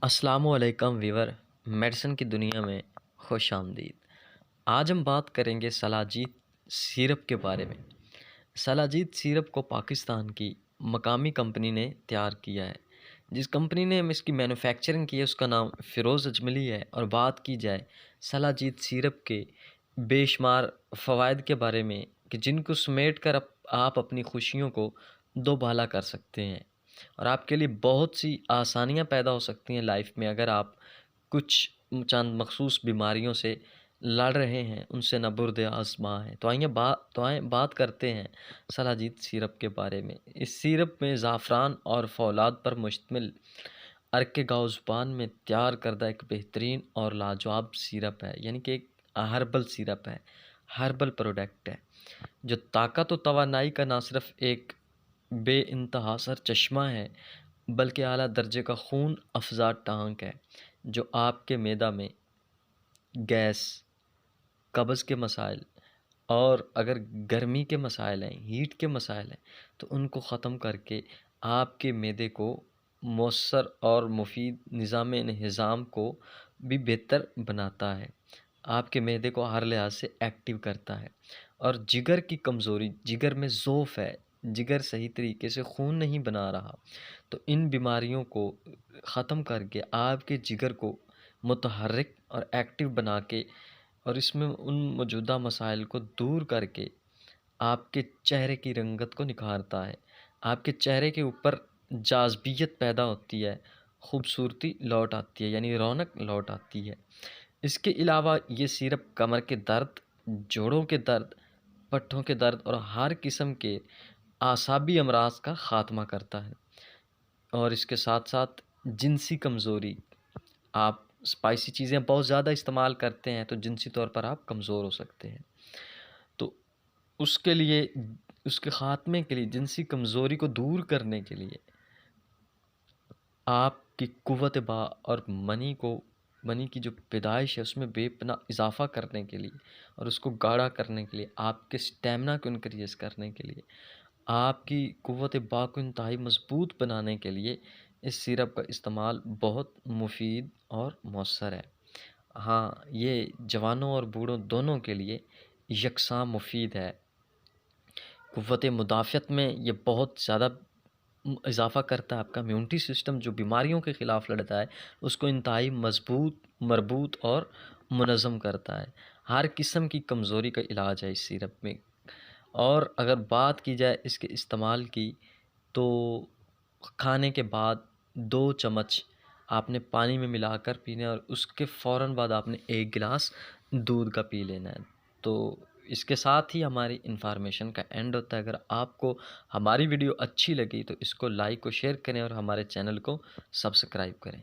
अस्सलामुअलैकुम Weaver, medicine की दुनिया में खुश आमदीद। आज हम बात करेंगे सलाजीत सिरप के बारे में। सलाजीत सिरप को पाकिस्तान की मकामी कंपनी ने तैयार किया है। जिस कंपनी ने इसकी मैन्युफैक्चरिंग की है उसका नाम फ़िरोज़ अजमली है। और बात की जाए सलाजीत सिरप के बेशुमार फ़वाइद के बारे में कि जिनको समेट कर आप अपनी खुशियों को दोबाला कर सकते हैं और आपके लिए बहुत सी आसानियाँ पैदा हो सकती हैं लाइफ में। अगर आप कुछ चंद मखसूस बीमारियों से लड़ रहे हैं, उनसे न बुर्द आज़मा है, तो आइए बात करते हैं सलाजीत सिरप के बारे में। इस सिरप में ज़ाफ़रान और फ़ौलाद पर मुश्तमिल अर्क गाउज़पान में तैयार करदा एक बेहतरीन और लाजवाब सिरप है, यानी कि एक हर्बल सिरप है, हर्बल प्रोडक्ट है जो ताकत और तवानाई का ना सिर्फ एक बेइंतहा सर चश्मा है, बल्कि आला दर्जे का खून अफ़ज़ा टांक है जो आपके मैदा में गैस, कब्ज़ के मसाइल और अगर गर्मी के मसाइल हैं, हीट के मसाइल हैं, तो उनको ख़त्म करके आपके मैदे को मौसर और मुफ़ीद निज़ाम को भी बेहतर बनाता है। आपके मैदे को हर लिहाज से एक्टिव करता है। और जिगर की कमज़ोरी, जिगर में ज़ोफ़ है, जिगर सही तरीके से खून नहीं बना रहा, तो इन बीमारियों को ख़त्म करके आपके जिगर को मुतहर्रिक और एक्टिव बना के और इसमें उन मौजूदा मसाइल को दूर करके आपके चेहरे की रंगत को निखारता है। आपके चेहरे के ऊपर जाज़बियत पैदा होती है, खूबसूरती लौट आती है, यानी रौनक लौट आती है। इसके अलावा ये सिरप कमर के दर्द, जोड़ों के दर्द, पट्ठों के दर्द और हर किस्म के आसाबी अमराज का ख़ात्मा करता है। और इसके साथ-साथ जिनसी कमज़ोरी, आप स्पाइसी चीज़ें बहुत ज़्यादा इस्तेमाल करते हैं तो जिनसी तौर पर आप कमज़ोर हो सकते हैं। तो उसके लिए, उसके ख़ात्मे के लिए, जिनसी कमज़ोरी को दूर करने के लिए, आपकी कुव्वत बा और मनी की जो पैदाइश है उसमें बेपनाह इज़ाफ़ा करने के लिए और उसको गाढ़ा करने के लिए, आपके स्टैमिना को इनक्रीज़ करने के लिए, आपकी कुव्वत बा को इंतहाई मज़बूत बनाने के लिए इस सिरप का इस्तेमाल बहुत मुफ़ीद और मौसर है। हाँ, ये जवानों और बूढ़ों दोनों के लिए यकसां मुफ़ीद है। कुव्वत मुदाफ़अत में ये बहुत ज़्यादा इज़ाफ़ा करता है। आपका इम्यूनिटी सिस्टम जो बीमारियों के ख़िलाफ़ लड़ता है, उसको इंतहाई मज़बूत, मरबूत और मुनज़्ज़म करता है। हर किस्म की कमज़ोरी का इलाज है इस सिरप में। और अगर बात की जाए इसके इस्तेमाल की, तो खाने के बाद 2 चम्मच आपने पानी में मिलाकर पीना है और उसके फ़ौरन बाद आपने 1 गिलास दूध का पी लेना है। तो इसके साथ ही हमारी इन्फॉर्मेशन का एंड होता है। अगर आपको हमारी वीडियो अच्छी लगी तो इसको लाइक और शेयर करें और हमारे चैनल को सब्सक्राइब करें।